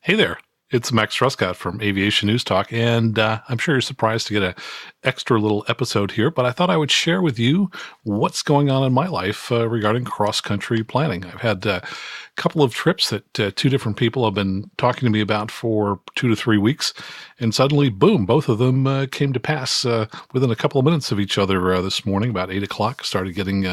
Hey there, it's Max Truscott from Aviation News Talk, and I'm sure you're surprised to get an extra little episode here, but I thought I would share with you what's going on in my life regarding cross-country planning. I've had a couple of trips that two different people have been talking to me about for 2 to 3 weeks, and suddenly, boom, both of them came to pass within a couple of minutes of each other this morning, about 8 o'clock. Started getting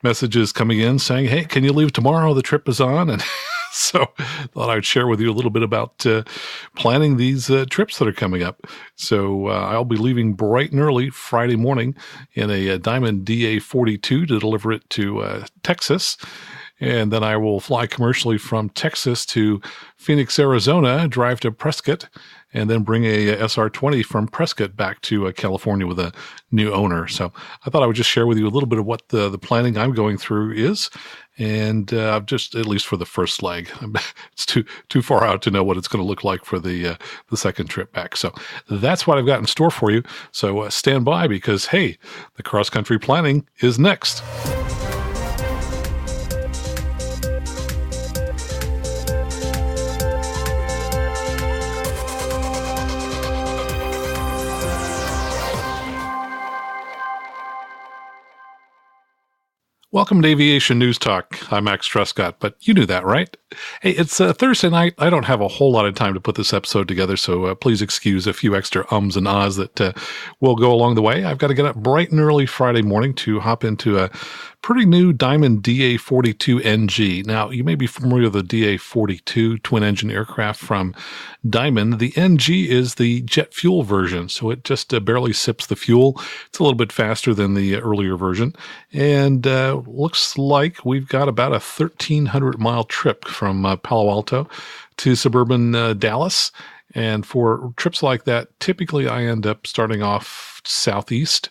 messages coming in saying, hey, can you leave tomorrow? The trip is on, and so thought I would share with you a little bit about planning these trips that are coming up. So I'll be leaving bright and early Friday morning in a Diamond DA42 to deliver it to Texas. And then I will fly commercially from Texas to Phoenix, Arizona, drive to Prescott, and then bring a SR20 from Prescott back to California with a new owner. So I thought I would just share with you a little bit of what the planning I'm going through is. And just at least for the first leg, it's too far out to know what it's going to look like for the second trip back. So that's what I've got in store for you. So stand by because, hey, the cross-country planning is next. Welcome to Aviation News Talk. I'm Max Truscott, but you knew that, right? Hey, it's Thursday night. I don't have a whole lot of time to put this episode together, so please excuse a few extra ums and ahs that will go along the way. I've got to get up bright and early Friday morning to hop into a pretty new Diamond DA42NG. Now, you may be familiar with the DA42 twin-engine aircraft from Diamond. The NG is the jet fuel version, so it just barely sips the fuel. It's a little bit faster than the earlier version, and looks like we've got about a 1,300-mile trip from Palo Alto to suburban Dallas. And for trips like that, typically I end up starting off southeast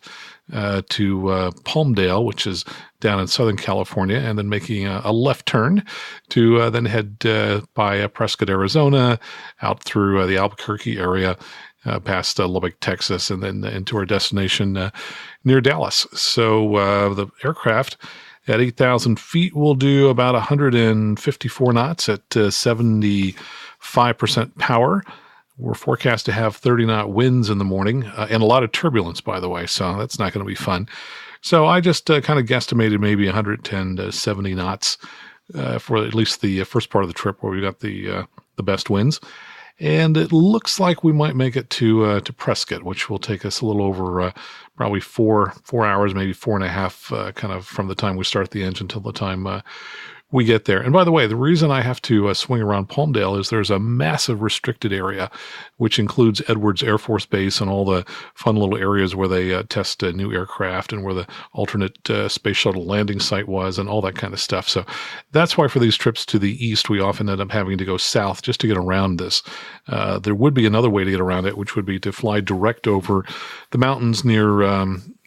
to Palmdale, which is down in Southern California, and then making a left turn to then head by Prescott, Arizona, out through the Albuquerque area, past Lubbock, Texas, and then into our destination near Dallas. So the aircraft at 8,000 feet will do about 154 knots at 75% power. We're forecast to have 30-knot winds in the morning and a lot of turbulence, by the way, so that's not going to be fun. So I just kind of guesstimated maybe 110 to 70 knots for at least the first part of the trip where we got the best winds. And it looks like we might make it to Prescott, which will take us a little over probably 4 hours, maybe 4.5, kind of from the time we start the engine till the time we get there. And by the way, the reason I have to swing around Palmdale is there's a massive restricted area, which includes Edwards Air Force Base and all the fun little areas where they test new aircraft and where the alternate space shuttle landing site was and all that kind of stuff. So that's why for these trips to the east, we often end up having to go south just to get around this. There would be another way to get around it, which would be to fly direct over the mountains near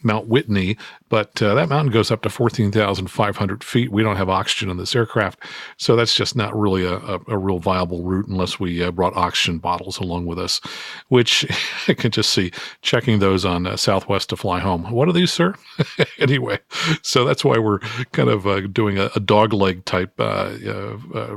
Mount Whitney, but that mountain goes up to 14,500 feet. We don't have oxygen in this aircraft, so that's just not really a real viable route unless we brought oxygen bottles along with us, which I can just see checking those on Southwest to fly home. What are these, sir? Anyway, so that's why we're kind of doing a dogleg type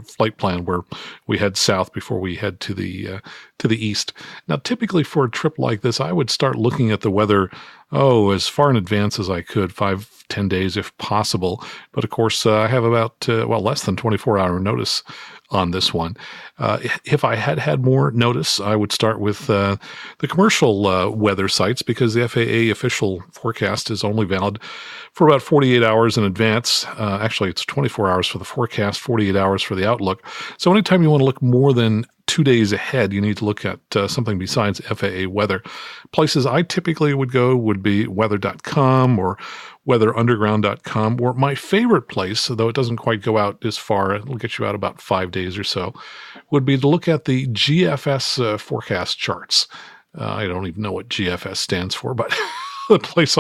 flight plan where we head south before we head to the east. Now, typically for a trip like this, I would start looking at the weather as far in advance as I could, 5-10 days if possible. But of course, I have about, less than 24-hour notice on this one. If I had more notice, I would start with the commercial weather sites because the FAA official forecast is only valid for about 48 hours in advance. Actually, it's 24 hours for the forecast, 48 hours for the outlook. So anytime you want to look more than 2 days ahead, you need to look at something besides FAA weather. Places I typically would go would be weather.com or weatherunderground.com, or my favorite place, though it doesn't quite go out as far, it'll get you out about 5 days or so, would be to look at the GFS forecast charts. I don't even know what GFS stands for, but the place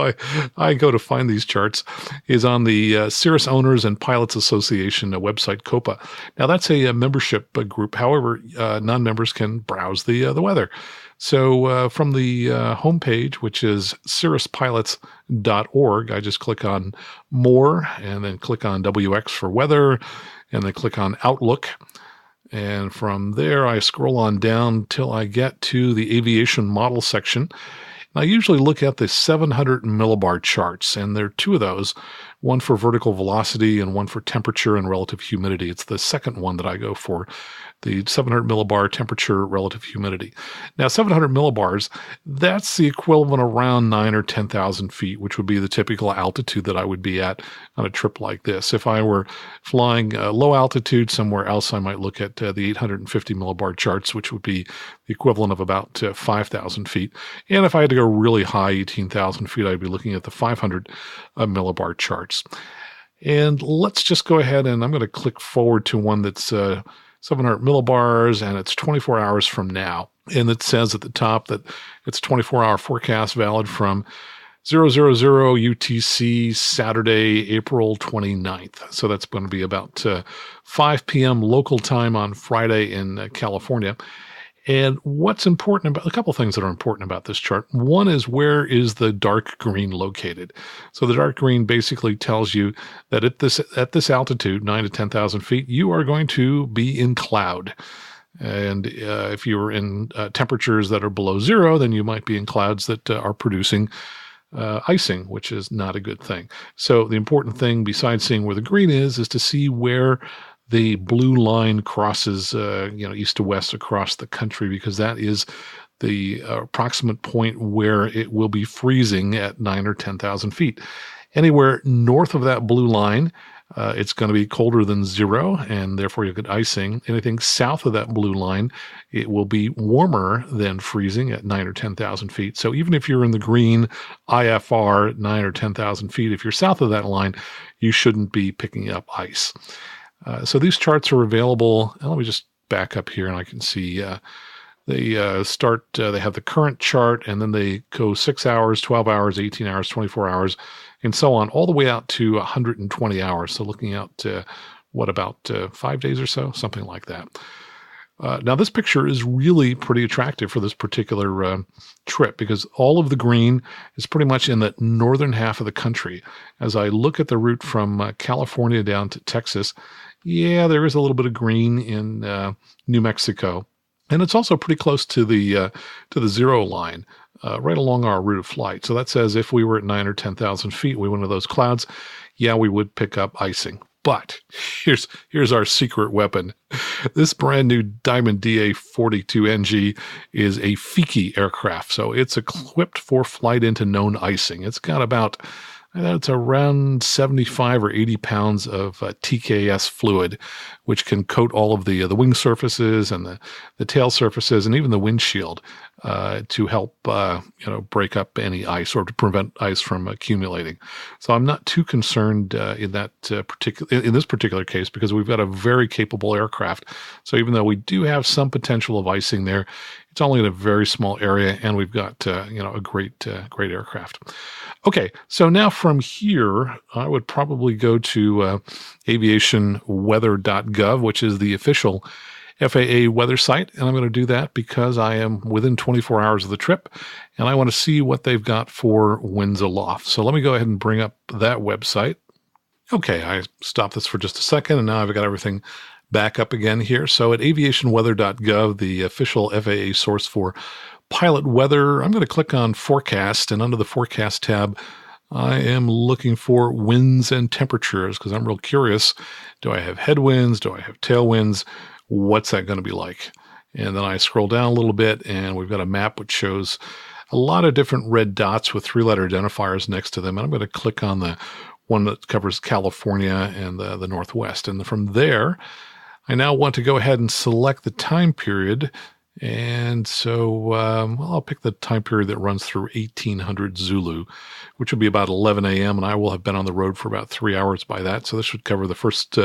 I go to find these charts is on the Cirrus Owners and Pilots Association website, COPA. Now, that's a membership group. However, non-members can browse the weather. So from the homepage, which is cirruspilots.org, I just click on More and then click on WX for weather and then click on Outlook. And from there, I scroll on down till I get to the aviation model section. And I usually look at the 700 millibar charts, and there are two of those, one for vertical velocity and one for temperature and relative humidity. It's the second one that I go for, the 700 millibar temperature relative humidity. Now, 700 millibars, that's the equivalent around 9 or 10,000 feet, which would be the typical altitude that I would be at on a trip like this. If I were flying low altitude somewhere else, I might look at the 850 millibar charts, which would be the equivalent of about 5,000 feet. And if I had to go really high, 18,000 feet, I'd be looking at the 500 millibar charts. And let's just go ahead and I'm going to click forward to one that's 700 millibars, and it's 24 hours from now. And it says at the top that it's 24-hour forecast valid from 000 UTC Saturday, April 29th. So that's going to be about 5 p.m. local time on Friday in California. And what's important about a couple things that are important about this chart. One is, where is the dark green located? So the dark green basically tells you that at this altitude, 9 to 10,000 feet, you are going to be in cloud. And if you were in temperatures that are below zero, then you might be in clouds that are producing icing, which is not a good thing. So the important thing, besides seeing where the green is to see where the blue line crosses, east to west across the country, because that is the approximate point where it will be freezing at 9 or 10,000 feet. Anywhere north of that blue line, it's going to be colder than zero, and therefore you'll get icing. Anything south of that blue line, it will be warmer than freezing at 9 or 10,000 feet. So even if you're in the green IFR, 9 or 10,000 feet, if you're south of that line, you shouldn't be picking up ice. So these charts are available. Let me just back up here and I can see they have the current chart, and then they go 6 hours, 12 hours, 18 hours, 24 hours, and so on, all the way out to 120 hours. So looking out to, about 5 days or so, something like that. Now, this picture is really pretty attractive for this particular trip, because all of the green is pretty much in the northern half of the country. As I look at the route from California down to Texas, yeah, there is a little bit of green in New Mexico. And it's also pretty close to the zero line, right along our route of flight. So that says if we were at 9 or 10,000 feet, we went into those clouds, yeah, we would pick up icing. But here's our secret weapon. This brand new Diamond DA42NG is a Fiki aircraft, so it's equipped for flight into known icing. It's got it's around 75 or 80 pounds of TKS fluid, which can coat all of the wing surfaces and the tail surfaces and even the windshield to help break up any ice or to prevent ice from accumulating. So I'm not too concerned in this particular case, because we've got a very capable aircraft. So even though we do have some potential of icing there, it's only in a very small area, and we've got a great aircraft. Okay, so now from here, I would probably go to aviationweather.gov, which is the official FAA weather site, and I'm going to do that because I am within 24 hours of the trip, and I want to see what they've got for winds aloft. So let me go ahead and bring up that website. Okay, I stopped this for just a second, and now I've got everything back up again here. So at aviationweather.gov, the official FAA source for pilot weather, I'm going to click on forecast, and under the forecast tab, I am looking for winds and temperatures because I'm real curious. Do I have headwinds? Do I have tailwinds? What's that going to be like? And then I scroll down a little bit, and we've got a map which shows a lot of different red dots with 3-letter identifiers next to them. And I'm going to click on the one that covers California and the Northwest. And from there, I now want to go ahead and select the time period. And so I'll pick the time period that runs through 1800 Zulu, which will be about 11 a.m. And I will have been on the road for about 3 hours by that. So this should cover the first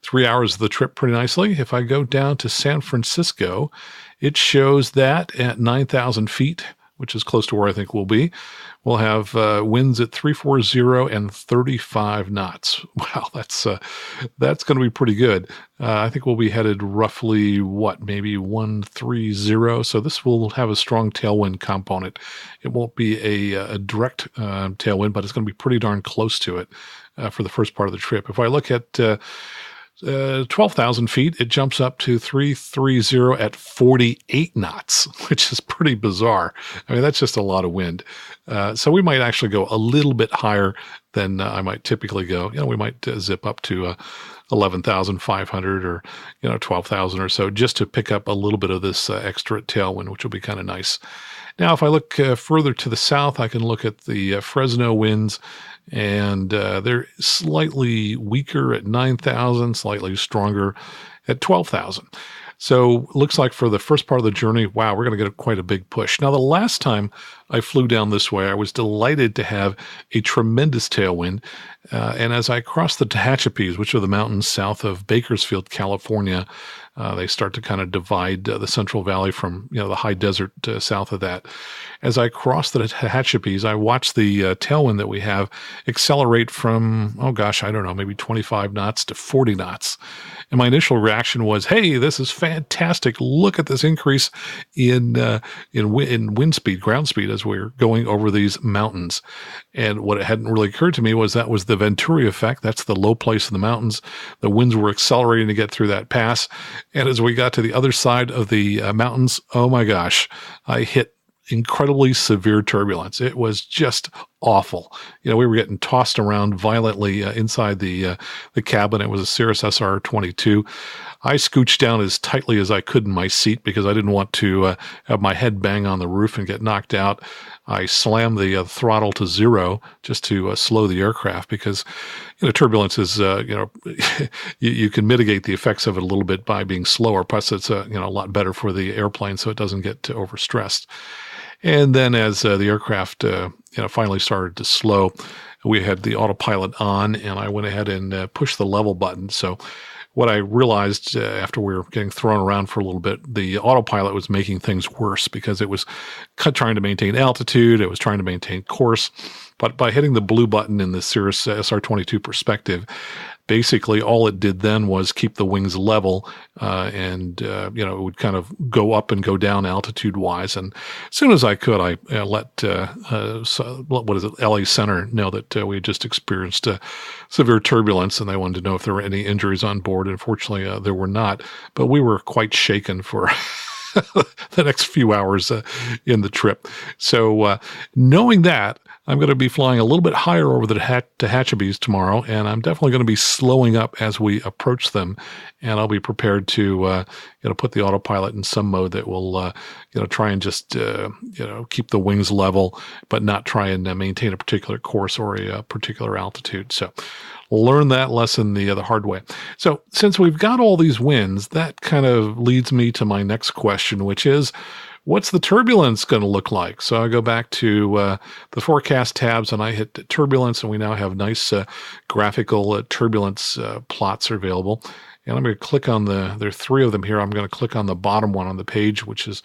3 hours of the trip pretty nicely. If I go down to San Francisco, it shows that at 9,000 feet, which is close to where I think we'll be, we'll have winds at 340 and 35 knots. Wow, that's going to be pretty good. I think we'll be headed roughly, maybe 130. So this will have a strong tailwind component. It won't be a direct tailwind, but it's going to be pretty darn close to it for the first part of the trip. If I look at 12,000 feet, it jumps up to 330 at 48 knots, which is pretty bizarre. I mean, that's just a lot of wind. So we might actually go a little bit higher than I might typically go. We might zip up to 11,500 or 12,000 or so, just to pick up a little bit of this extra tailwind, which will be kind of nice. Now, if I look further to the south, I can look at the Fresno winds, and they're slightly weaker at 9,000, slightly stronger at 12,000. So looks like for the first part of the journey, wow, we're going to get quite a big push. Now, the last time I flew down this way, I was delighted to have a tremendous tailwind. And as I crossed the Tehachapi's, which are the mountains south of Bakersfield, California, they start to kind of divide the Central Valley from, the high desert south of that. As I crossed the Tehachapi's, I watched the tailwind that we have accelerate from, maybe 25 knots to 40 knots. And my initial reaction was, hey, this is fantastic. Look at this increase in wind speed, ground speed, as we're going over these mountains. And what hadn't really occurred to me was that was the Venturi effect. That's the low place in the mountains. The winds were accelerating to get through that pass. And as we got to the other side of the mountains, oh my gosh, I hit incredibly severe turbulence. It was just awful. We were getting tossed around violently inside the cabin. It was a Cirrus SR-22. I scooched down as tightly as I could in my seat because I didn't want to have my head bang on the roof and get knocked out. I slammed the throttle to 0 just to slow the aircraft because, turbulence is, you can mitigate the effects of it a little bit by being slower. Plus, it's a lot better for the airplane so it doesn't get overstressed. And then as the aircraft, finally started to slow, we had the autopilot on, and I went ahead and pushed the level button. So what I realized after we were getting thrown around for a little bit, the autopilot was making things worse because it was trying to maintain altitude, it was trying to maintain course. But by hitting the blue button in the Cirrus SR-22 perspective, basically all it did then was keep the wings level, and it would kind of go up and go down altitude-wise. And as soon as I could, I let LA Center know that we had just experienced severe turbulence, and they wanted to know if there were any injuries on board. Unfortunately, there were not, but we were quite shaken for the next few hours in the trip. So knowing that, I'm going to be flying a little bit higher over the Tehachapi's tomorrow, and I'm definitely going to be slowing up as we approach them. And I'll be prepared to, put the autopilot in some mode that will, try and just, keep the wings level, but not try and maintain a particular course or a particular altitude. So learn that lesson the hard way. So since we've got all these winds, that kind of leads me to my next question, which is, what's the turbulence going to look like? So I go back to the forecast tabs and I hit turbulence, and we now have nice graphical turbulence plots are available. And I'm going to click on there are 3 of them here. I'm going to click on the bottom one on the page, which is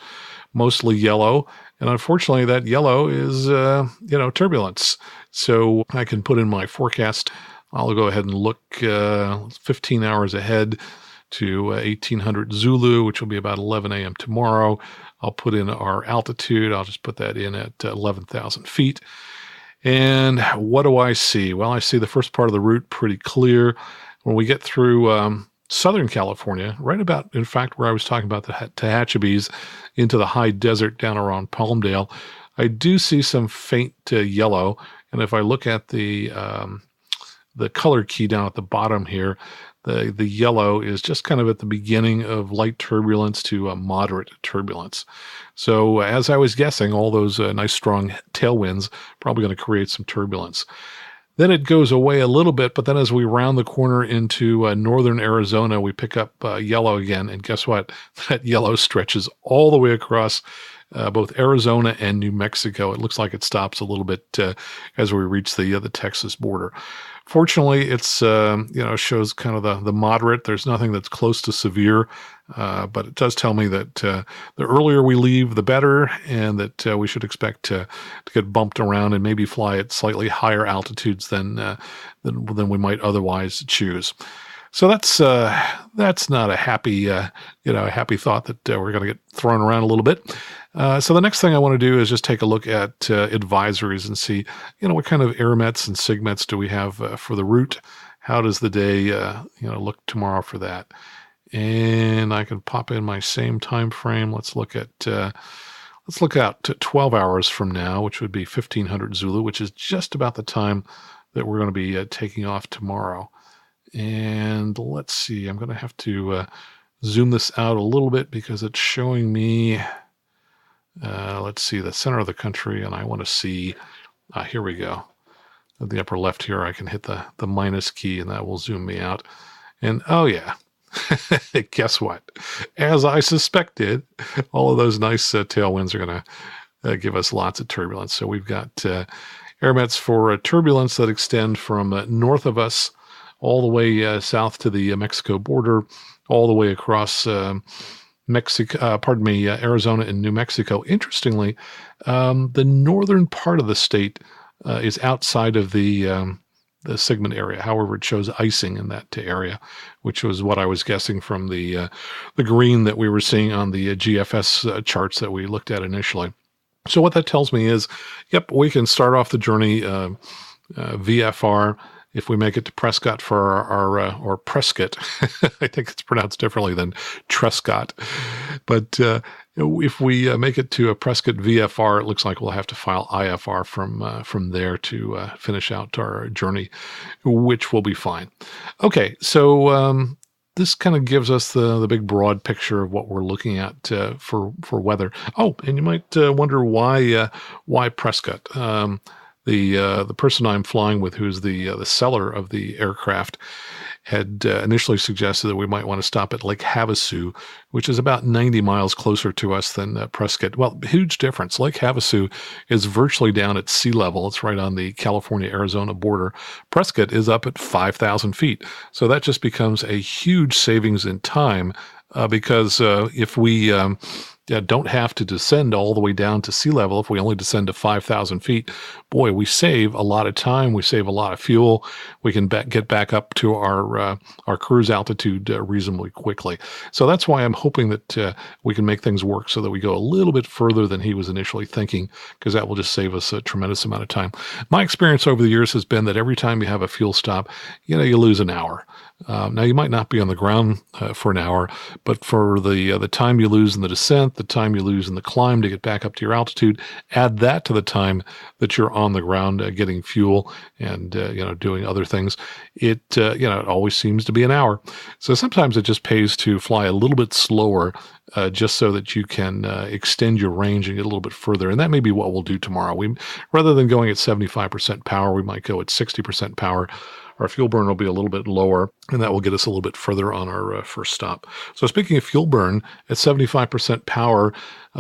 mostly yellow. And unfortunately, that yellow is, turbulence. So I can put in my forecast. I'll go ahead and look 15 hours ahead to 1800 Zulu, which will be about 11 a.m. tomorrow. I'll put in our altitude. I'll just put that in at 11,000 feet. And what do I see? Well, I see the first part of the route pretty clear. When we get through Southern California, right about, in fact, where I was talking about the Tehachapi's into the high desert down around Palmdale, I do see some faint yellow. And if I look at the color key down at the bottom here, the yellow is just kind of at the beginning of light turbulence to moderate turbulence. So as I was guessing, all those nice strong tailwinds probably going to create some turbulence. Then it goes away a little bit, but then as we round the corner into northern Arizona, we pick up yellow again. And guess what? That yellow stretches all the way across both Arizona and New Mexico. It looks like it stops a little bit as we reach the Texas border. Fortunately, it's shows kind of the moderate. There's nothing that's close to severe, but it does tell me that the earlier we leave, the better, and that we should expect to get bumped around and maybe fly at slightly higher altitudes than we might otherwise choose. So that's not a happy happy thought that we're going to get thrown around a little bit. So the next thing I want to do is just take a look at advisories and see, what kind of airmets and sigmets do we have for the route. how does the day, look tomorrow for that? And I can pop in my same time frame. Let's look out to 12 hours from now, which would be 1500 Zulu, which is just about the time that we're going to be taking off tomorrow. And let's see, I'm going to have to zoom this out a little bit because it's showing me, let's see, the center of the country, and I want to see, here we go. At the upper left here, I can hit the minus key, and that will zoom me out. And oh yeah, guess what? As I suspected, all of those nice tailwinds are going to give us lots of turbulence. So we've got air mets for turbulence that extend from north of us all the way south to the Mexico border, all the way across Arizona and New Mexico. Interestingly, the northern part of the state is outside of the Sigmund area. However, it shows icing in that area, which was what I was guessing from the green that we were seeing on the GFS charts that we looked at initially. So what that tells me is, yep, we can start off the journey VFR. If we make it to Prescott for our or Prescott, I think it's pronounced differently than Trescott. But if we make it to a Prescott VFR, it looks like we'll have to file IFR from there to finish out our journey, which will be fine. Okay, so this kind of gives us the big broad picture of what we're looking at for weather. Oh, and you might wonder why Prescott. The person I'm flying with, who's the seller of the aircraft, had initially suggested that we might want to stop at Lake Havasu, which is about 90 miles closer to us than Prescott. Well, huge difference. Lake Havasu is virtually down at sea level. It's right on the California-Arizona border. Prescott is up at 5,000 feet. So that just becomes a huge savings in time because if we don't have to descend all the way down to sea level, if we only descend to 5,000 feet, boy, we save a lot of time. We save a lot of fuel. We can get back up to our cruise altitude reasonably quickly. So that's why I'm hoping that we can make things work so that we go a little bit further than he was initially thinking, because that will just save us a tremendous amount of time. My experience over the years has been that every time you have a fuel stop, you lose an hour. Now, you might not be on the ground for an hour, but for the time you lose in the descent, the time you lose in the climb to get back up to your altitude, add that to the time that you're on the ground getting fuel and doing other things. It always seems to be an hour. So sometimes it just pays to fly a little bit slower just so that you can extend your range and get a little bit further. And that may be what we'll do tomorrow. Rather than going at 75% power, we might go at 60% power. Our fuel burn will be a little bit lower, and that will get us a little bit further on our first stop. So speaking of fuel burn, at 75% power,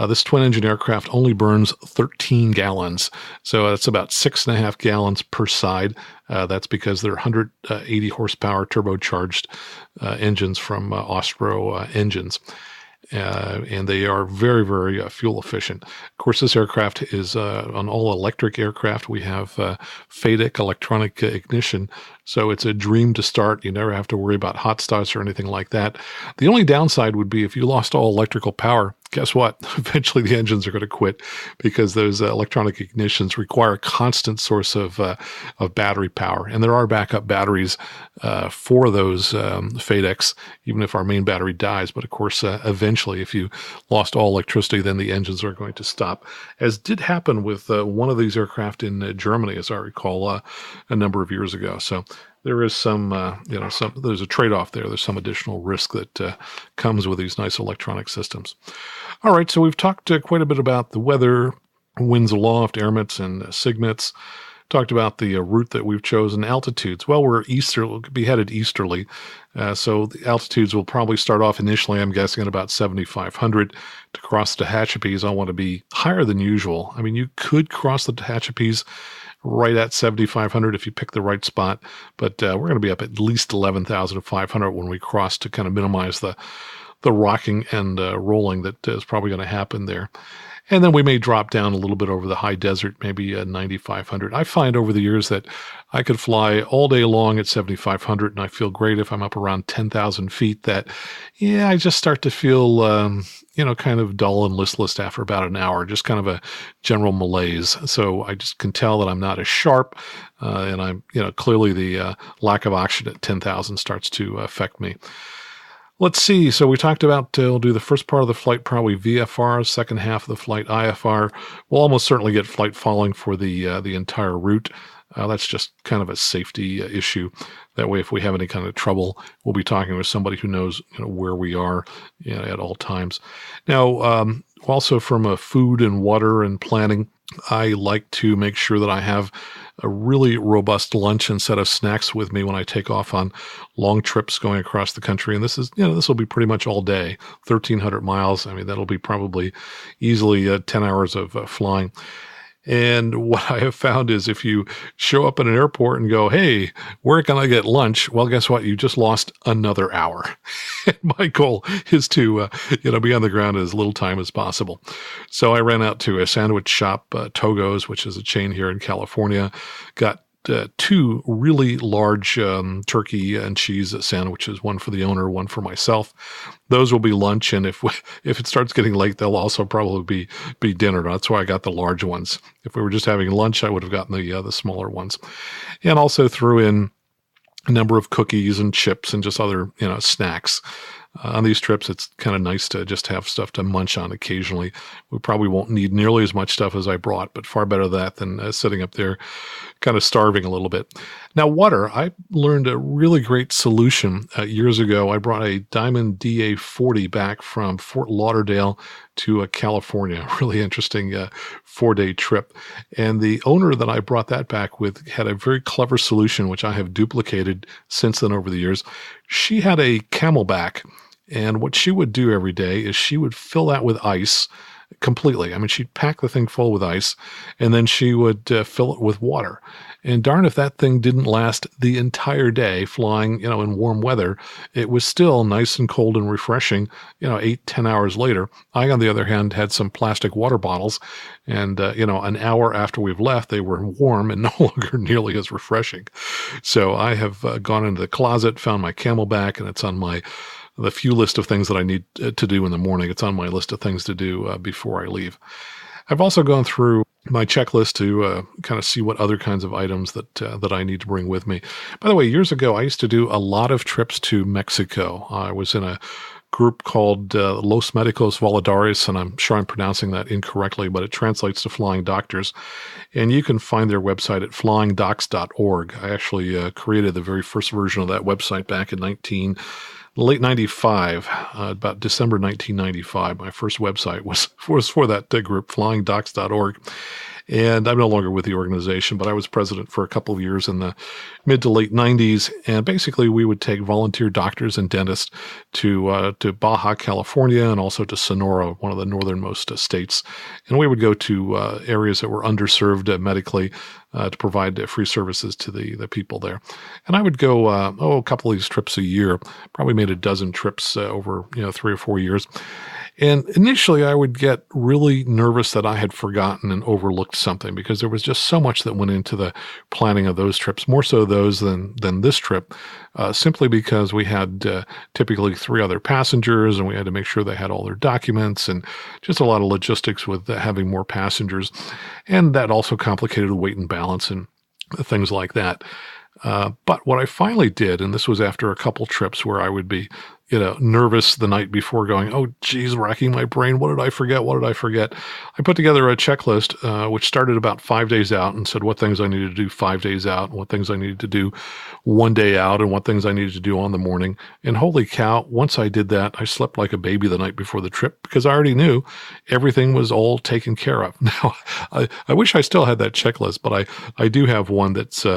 this twin-engine aircraft only burns 13 gallons. So that's about 6.5 gallons per side. That's because they're 180 horsepower turbocharged engines from Austro engines. And they are very, very fuel efficient. Of course, this aircraft is an all-electric aircraft. We have FADEC, electronic ignition, so it's a dream to start. You never have to worry about hot starts or anything like that. The only downside would be if you lost all electrical power, guess what? Eventually the engines are going to quit because those electronic ignitions require a constant source of battery power. And there are backup batteries for those FADECs, even if our main battery dies. But of course, eventually, if you lost all electricity, then the engines are going to stop, as did happen with one of these aircraft in Germany, as I recall, a number of years ago. So there is there's a trade-off there. There's some additional risk that comes with these nice electronic systems. All right, so we've talked quite a bit about the weather, winds aloft, air mets and sigmets. Talked about the route that we've chosen, altitudes. Well, we'll be headed easterly, so the altitudes will probably start off initially, I'm guessing, at about 7,500. To cross the Tehachapi's, I want to be higher than usual. I mean, you could cross the Tehachapi's right at 7,500 if you pick the right spot, but we're going to be up at least 11,500 when we cross to kind of minimize the rocking and rolling that is probably going to happen there. And then we may drop down a little bit over the high desert, maybe 9,500. I find over the years that I could fly all day long at 7,500, and I feel great if I'm up around 10,000 feet that, yeah, I just start to feel, kind of dull and listless after about an hour, just kind of a general malaise. So I just can tell that I'm not as sharp, and I'm, clearly the lack of oxygen at 10,000 starts to affect me. Let's see. So we talked about, we'll do the first part of the flight, probably VFR, second half of the flight, IFR. We'll almost certainly get flight following for the entire route. That's just kind of a safety issue. That way, if we have any kind of trouble, we'll be talking with somebody who knows where we are at all times. Now, also from a food and water and planning, I like to make sure that I have a really robust lunch and set of snacks with me when I take off on long trips going across the country. And this will be pretty much all day, 1,300 miles. I mean, that'll be probably easily 10 hours of flying. And what I have found is if you show up at an airport and go, hey, where can I get lunch? Well, guess what? You just lost another hour. And my goal is to, be on the ground as little time as possible. So I ran out to a sandwich shop, Togo's, which is a chain here in California, got two really large turkey and cheese sandwiches, one for the owner, one for myself. Those will be lunch, and if it starts getting late, they'll also probably be dinner. That's why I got the large ones. If we were just having lunch, I would have gotten the smaller ones, and also threw in a number of cookies and chips and just other snacks. On these trips, it's kind of nice to just have stuff to munch on occasionally. We probably won't need nearly as much stuff as I brought, but far better that than sitting up there kind of starving a little bit. Now, water, I learned a really great solution years ago. I brought a Diamond DA40 back from Fort Lauderdale to California. Really interesting 4-day trip. And the owner that I brought that back with had a very clever solution, which I have duplicated since then over the years. She had a Camelback, and what she would do every day is she would fill that with ice completely. I mean, she'd pack the thing full with ice, and then she would fill it with water. And darn if that thing didn't last the entire day flying, in warm weather. It was still nice and cold and refreshing, 8-10 hours later. I, on the other hand, had some plastic water bottles, and, an hour after we've left, they were warm and no longer nearly as refreshing. So I have gone into the closet, found my Camelback, and it's on the few list of things that I need to do in the morning. It's on my list of things to do before I leave. I've also gone through my checklist to kind of see what other kinds of items that I need to bring with me. By the way, years ago, I used to do a lot of trips to Mexico. I was in a group called Los Médicos Voladores, and I'm sure I'm pronouncing that incorrectly, but it translates to Flying Doctors. And you can find their website at flyingdocs.org. I actually created the very first version of that website back in late 95, about December 1995. My first website was for that group, flyingdocs.org. And I'm no longer with the organization, but I was president for a couple of years in the mid to late 90s. And basically, we would take volunteer doctors and dentists to Baja California and also to Sonora, one of the northernmost states. And we would go to areas that were underserved medically to provide free services to the people there. And I would go a couple of these trips a year. Probably made a dozen trips over 3 or 4 years. And initially, I would get really nervous that I had forgotten and overlooked something because there was just so much that went into the planning of those trips, more so those than this trip, simply because we had typically 3 other passengers and we had to make sure they had all their documents and just a lot of logistics with having more passengers. And that also complicated the weight and balance and things like that. But what I finally did, and this was after a couple trips where I would be nervous the night before going, oh, geez, racking my brain. What did I forget? I put together a checklist, which started about 5 days out and said what things I needed to do 5 days out, and what things I needed to do 1 day out, and what things I needed to do on the morning. And holy cow, once I did that, I slept like a baby the night before the trip because I already knew everything was all taken care of. Now, I wish I still had that checklist, but I do have one that's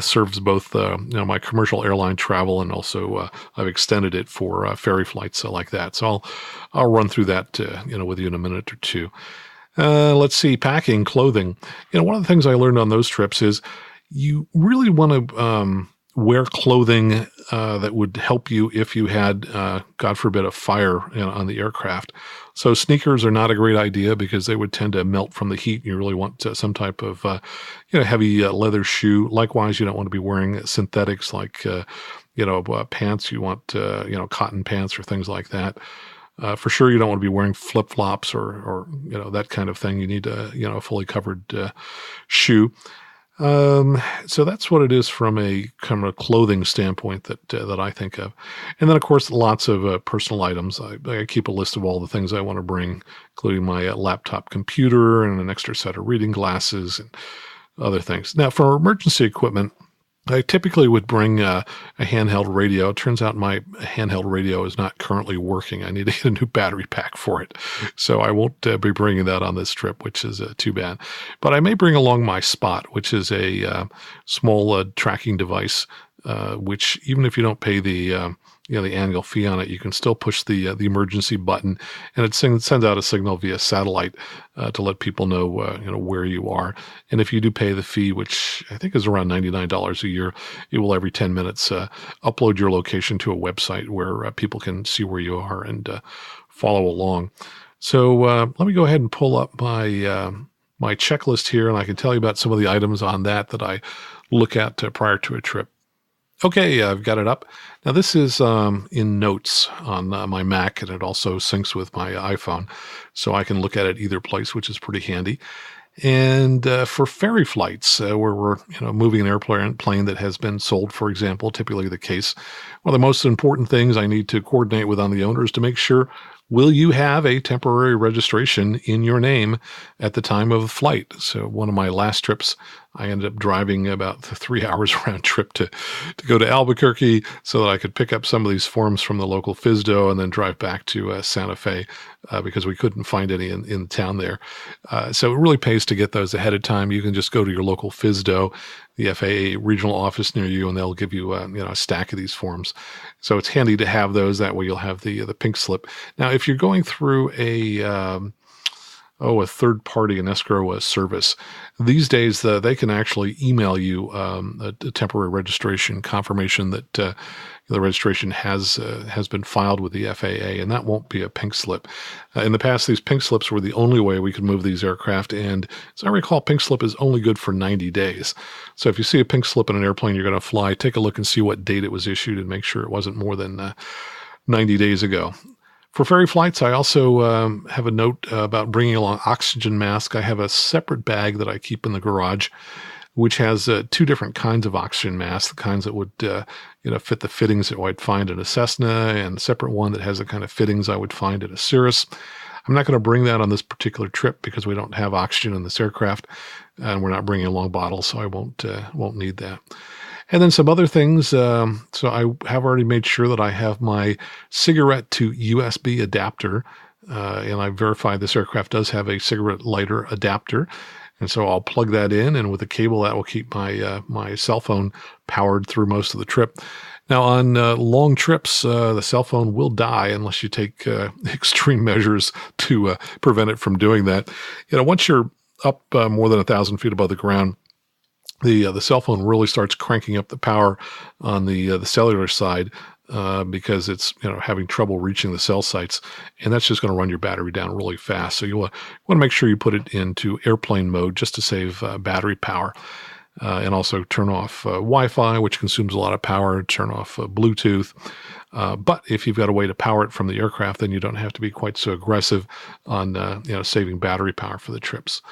serves both my commercial airline travel, and also I've extended it for ferry flights like that. So I'll run through that with you in a minute or two. Let's see, packing, clothing. One of the things I learned on those trips is you really want to wear clothing that would help you if you had, God forbid, a fire on the aircraft. So sneakers are not a great idea because they would tend to melt from the heat. You really want some type of heavy leather shoe. Likewise, you don't want to be wearing synthetics like pants. You want cotton pants or things like that. For sure, you don't want to be wearing flip-flops or that kind of thing. You need a fully covered shoe. So that's what it is from a kind of a clothing standpoint that I think of. And then, of course, lots of personal items. I keep a list of all the things I want to bring, including my laptop computer and an extra set of reading glasses and other things. Now, for emergency equipment, I typically would bring a handheld radio. It turns out my handheld radio is not currently working. I need to get a new battery pack for it. So I won't be bringing that on this trip, which is too bad. But I may bring along my Spot, which is a small tracking device, which even if you don't pay the annual fee on it, you can still push the emergency button, and it sends out a signal via satellite to let people know where you are. And if you do pay the fee, which I think is around $99 a year, it will every 10 minutes upload your location to a website where people can see where you are and follow along. So let me go ahead and pull up my checklist here, and I can tell you about some of the items on that I look at prior to a trip. Okay, I've got it up. Now this is in Notes on my Mac, and it also syncs with my iPhone, so I can look at it either place, which is pretty handy. And for ferry flights, where we're moving an airplane that has been sold, for example, typically the case, one of the most important things I need to coordinate with on the owner is to make sure, will you have a temporary registration in your name at the time of the flight? So one of my last trips, I ended up driving about 3 hours round trip to go to Albuquerque so that I could pick up some of these forms from the local FSDO and then drive back to Santa Fe because we couldn't find any in the town there. So it really pays to get those ahead of time. You can just go to your local FSDO, the FAA regional office near you, and they'll give you a stack of these forms. So it's handy to have those. That way you'll have the pink slip. Now, if you're going through a third party, an escrow service, these days they can actually email you a temporary registration confirmation that the registration has been filed with the FAA, and that won't be a pink slip. In the past, these pink slips were the only way we could move these aircraft, and as I recall, pink slip is only good for 90 days. So if you see a pink slip in an airplane you're going to fly, take a look and see what date it was issued and make sure it wasn't more than 90 days ago. For ferry flights, I also have a note about bringing along oxygen mask. I have a separate bag that I keep in the garage, which has two different kinds of oxygen masks, the kinds that would fit the fittings that I'd find in a Cessna, and a separate one that has the kind of fittings I would find in a Cirrus. I'm not going to bring that on this particular trip because we don't have oxygen in this aircraft, and we're not bringing along bottles, so I won't need that. And then some other things. So I have already made sure that I have my cigarette to USB adapter, and I verified this aircraft does have a cigarette lighter adapter. And so I'll plug that in, and with a cable that will keep my cell phone powered through most of the trip. Now, on long trips, the cell phone will die unless you take extreme measures to prevent it from doing that. Once you're up more than 1,000 feet above the ground, the cell phone really starts cranking up the power on the cellular side because it's having trouble reaching the cell sites, and that's just going to run your battery down really fast. So you want to make sure you put it into airplane mode just to save battery power, and also turn off Wi-Fi, which consumes a lot of power. Turn off Bluetooth. But if you've got a way to power it from the aircraft, then you don't have to be quite so aggressive on saving battery power for the trips.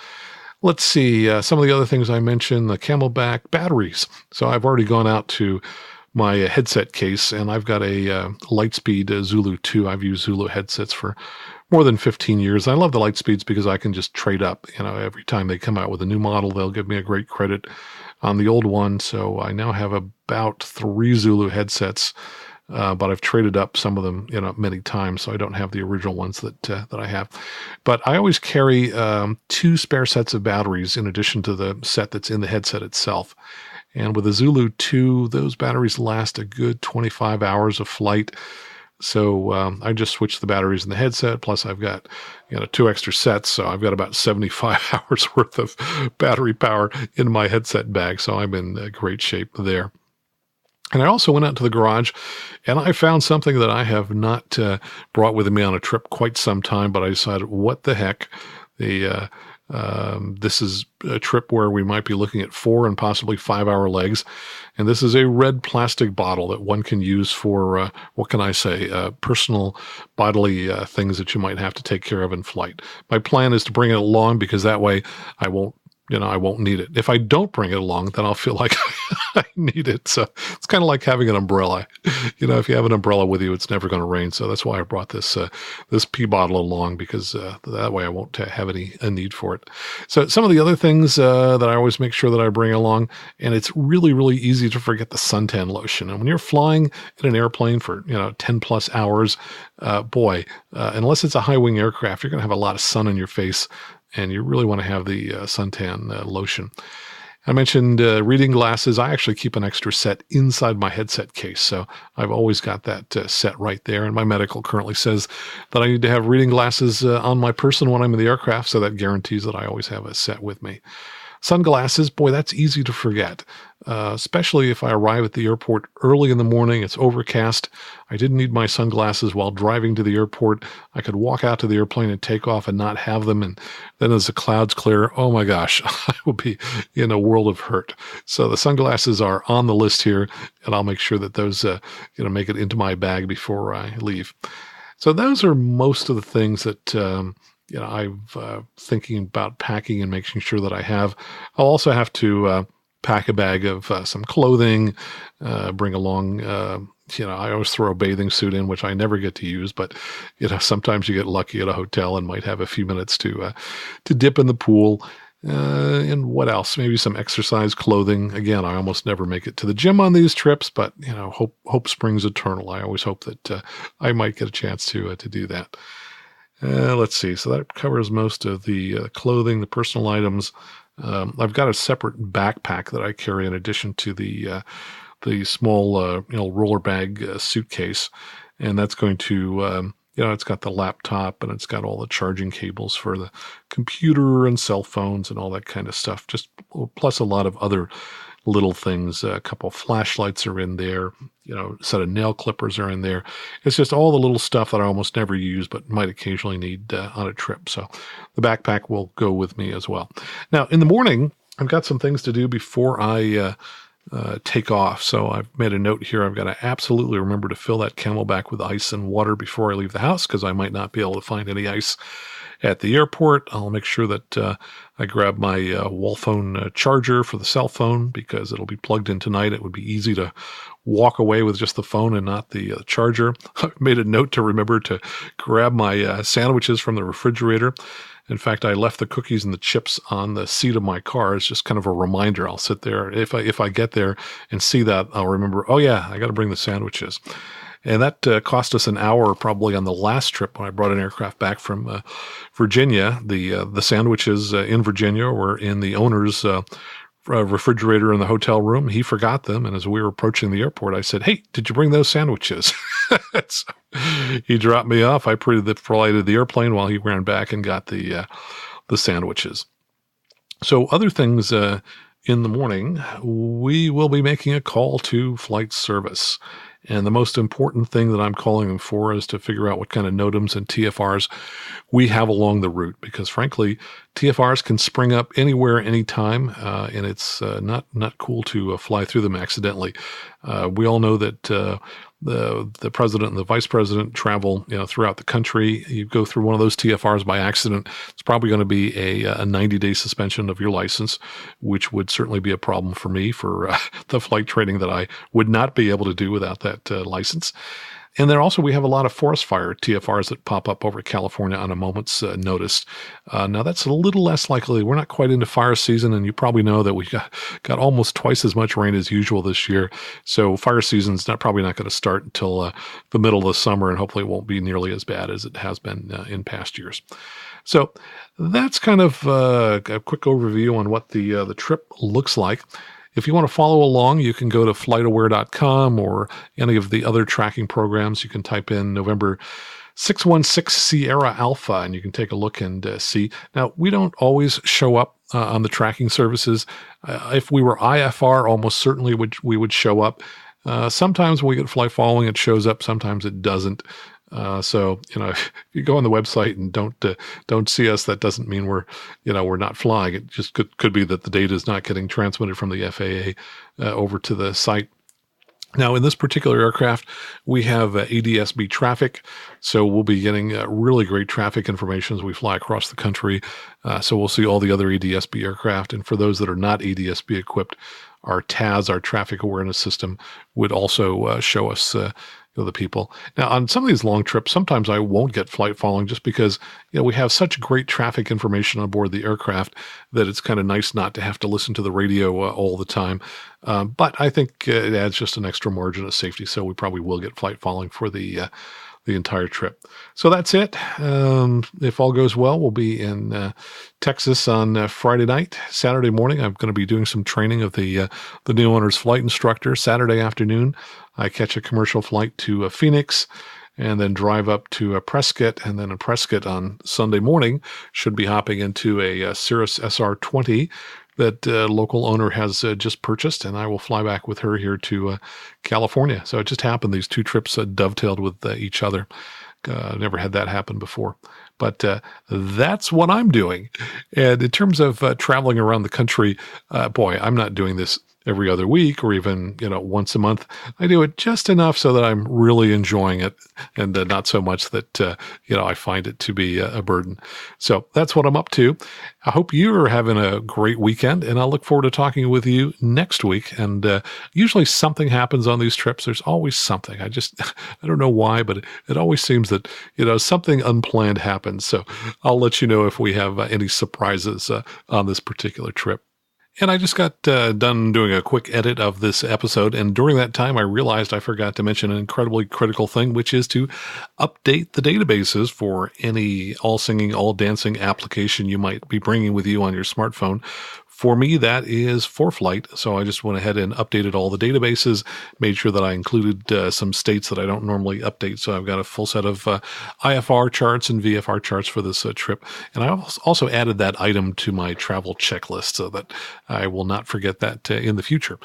Let's see, some of the other things I mentioned, the Camelback batteries. So I've already gone out to my headset case, and I've got a Lightspeed Zulu 2. I've used Zulu headsets for more than 15 years. I love the Lightspeeds because I can just trade up. Every time they come out with a new model, they'll give me a great credit on the old one. So I now have about 3 Zulu headsets, but I've traded up some of them, many times, so I don't have the original ones that I have. But I always carry 2 spare sets of batteries in addition to the set that's in the headset itself. And with the Zulu 2, those batteries last a good 25 hours of flight. So I just switched the batteries in the headset, plus I've got 2 extra sets, so I've got about 75 hours worth of battery power in my headset bag, so I'm in great shape there. And I also went out to the garage and I found something that I have not brought with me on a trip quite some time, but I decided, what the heck? This is a trip where we might be looking at 4 and possibly 5-hour legs. And this is a red plastic bottle that one can use for, what can I say, personal bodily things that you might have to take care of in flight. My plan is to bring it along because that way I won't need it. If I don't bring it along, then I'll feel like I need it. So it's kind of like having an umbrella. If you have an umbrella with you, it's never going to rain. So that's why I brought this pee bottle along, because that way I won't have a need for it. So some of the other things that I always make sure that I bring along, and it's really, really easy to forget the suntan lotion. And when you're flying in an airplane for 10 plus hours, unless it's a high wing aircraft, you're going to have a lot of sun on your face. And you really want to have the suntan lotion. I mentioned reading glasses. I actually keep an extra set inside my headset case. So I've always got that set right there. And my medical currently says that I need to have reading glasses on my person when I'm in the aircraft. So that guarantees that I always have a set with me. Sunglasses, boy, that's easy to forget, especially if I arrive at the airport early in the morning. It's overcast. I didn't need my sunglasses while driving to the airport. I could walk out to the airplane and take off and not have them. And then as the clouds clear, oh my gosh, I will be in a world of hurt. So the sunglasses are on the list here, and I'll make sure that those make it into my bag before I leave. So those are most of the things that I'm thinking about packing and making sure that I have. I'll also have to pack a bag of some clothing, bring along, I always throw a bathing suit in, which I never get to use, but, sometimes you get lucky at a hotel and might have a few minutes to dip in the pool. And what else? Maybe some exercise clothing. Again, I almost never make it to the gym on these trips, but, hope springs eternal. I always hope that I might get a chance to do that. Let's see. So that covers most of the clothing, the personal items. I've got a separate backpack that I carry in addition to the small, roller bag suitcase. And that's going to, it's got the laptop and it's got all the charging cables for the computer and cell phones and all that kind of stuff. Just plus a lot of other little things. A couple of flashlights are in there, a set of nail clippers are in there. It's just all the little stuff that I almost never use, but might occasionally need on a trip. So the backpack will go with me as well. Now, in the morning, I've got some things to do before I take off. So I've made a note here. I've got to absolutely remember to fill that Camelback with ice and water before I leave the house, because I might not be able to find any ice at the airport. I'll make sure that I grab my wall phone charger for the cell phone, because it'll be plugged in tonight. It would be easy to walk away with just the phone and not the charger. I've made a note to remember to grab my sandwiches from the refrigerator. In fact, I left the cookies and the chips on the seat of my car as just kind of a reminder. I'll sit there. If I get there and see that, I'll remember, oh yeah, I got to bring the sandwiches. And that cost us an hour probably on the last trip when I brought an aircraft back from Virginia. The sandwiches in Virginia were in the owner's refrigerator in the hotel room. He forgot them. And as we were approaching the airport, I said, hey, did you bring those sandwiches? So he dropped me off. I provided the airplane while he ran back and got the sandwiches. So other things in the morning, we will be making a call to flight service. And the most important thing that I'm calling them for is to figure out what kind of NOTAMs and TFRs we have along the route. Because frankly, TFRs can spring up anywhere, anytime, and it's not cool to fly through them accidentally. We all know that the president and the vice president travel throughout the country. You go through one of those TFRs by accident, it's probably going to be a 90-day suspension of your license, which would certainly be a problem for me for the flight training that I would not be able to do without that license. And then also we have a lot of forest fire TFRs that pop up over California on a moment's notice. Now that's a little less likely. We're not quite into fire season, and you probably know that we got almost twice as much rain as usual this year. So fire season's probably not going to start until the middle of the summer, and hopefully it won't be nearly as bad as it has been in past years. So that's kind of a quick overview on what the trip looks like. If you want to follow along, you can go to flightaware.com or any of the other tracking programs. You can type in November 616 Sierra Alpha, and you can take a look and see. Now, we don't always show up on the tracking services. If we were IFR, almost certainly we would show up. Sometimes when we get flight following, it shows up. Sometimes it doesn't. So, if you go on the website and don't see us, that doesn't mean we're not flying. It just could be that the data is not getting transmitted from the FAA over to the site. Now, in this particular aircraft, we have ADS-B traffic, so we'll be getting really great traffic information as we fly across the country. So we'll see all the other ADS-B aircraft, and for those that are not ADS-B equipped, our TAS, our traffic awareness system, would also show us the people. Now, on some of these long trips, sometimes I won't get flight following just because we have such great traffic information on board the aircraft that it's kind of nice not to have to listen to the radio all the time. But I think it adds just an extra margin of safety, so we probably will get flight following for the entire trip. So that's it. If all goes well, we'll be in Texas on Friday night. Saturday morning, I'm going to be doing some training of the new owner's flight instructor. Saturday afternoon, I catch a commercial flight to Phoenix and then drive up to Prescott. And then in Prescott on Sunday morning, should be hopping into a Cirrus SR-20 that local owner has just purchased, and I will fly back with her here to California. So it just happened. These two trips dovetailed with each other. Never had that happen before. But that's what I'm doing. And in terms of traveling around the country, boy, I'm not doing this every other week or even, once a month. I do it just enough so that I'm really enjoying it and not so much that, I find it to be a burden. So that's what I'm up to. I hope you are having a great weekend, and I'll look forward to talking with you next week. And usually something happens on these trips. There's always something. I don't know why, but it always seems that, something unplanned happens. So I'll let you know if we have any surprises on this particular trip. And I just got done doing a quick edit of this episode, and during that time, I realized I forgot to mention an incredibly critical thing, which is to update the databases for any all-singing, all-dancing application you might be bringing with you on your smartphone. For me, that is ForeFlight, so I just went ahead and updated all the databases, made sure that I included some states that I don't normally update, so I've got a full set of IFR charts and VFR charts for this trip. And I also added that item to my travel checklist so that I will not forget that in the future.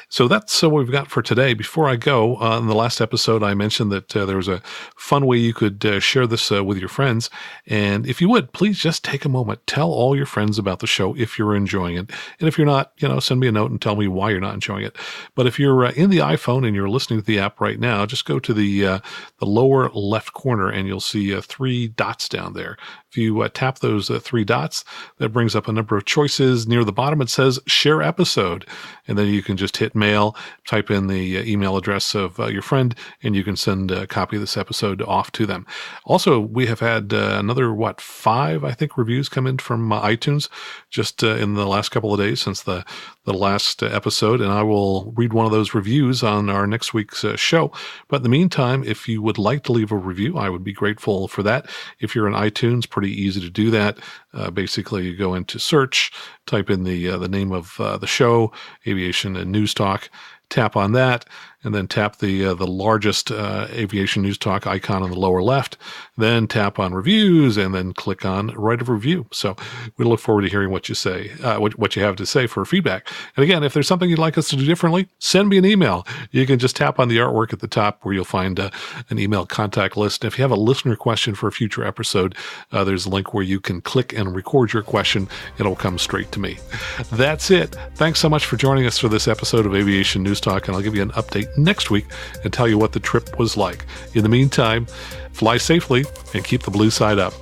So that's what we've got for today. Before I go, in the last episode, I mentioned that there was a fun way you could share this with your friends. And if you would, please just take a moment. Tell all your friends about the show if you're enjoying it. And if you're not, send me a note and tell me why you're not enjoying it. But if you're in the iPhone and you're listening to the app right now, just go to the lower left corner and you'll see 3 dots down there. If you tap those 3 dots, that brings up a number of choices. Near the bottom, it says Share Episode. And then you can just hit Mail, type in the email address of your friend, and you can send a copy of this episode off to them. Also, we have had another, 5, I think, reviews come in from iTunes just in the last couple of days since the last episode, and I will read one of those reviews on our next week's show. But in the meantime, if you would like to leave a review, I would be grateful for that. If you're in iTunes, pretty easy to do that. Basically, you go into search, type in the name of the show, Aviation and News Talk, tap on that, and then tap the largest Aviation News Talk icon on the lower left, then tap on Reviews, and then click on Write a Review. So we look forward to hearing what you say, what you have to say for feedback. And again, if there's something you'd like us to do differently, send me an email. You can just tap on the artwork at the top where you'll find an email contact list. And if you have a listener question for a future episode, there's a link where you can click and record your question. It'll come straight to me. That's it. Thanks so much for joining us for this episode of Aviation News Talk, and I'll give you an update next week and tell you what the trip was like. In the meantime, fly safely and keep the blue side up.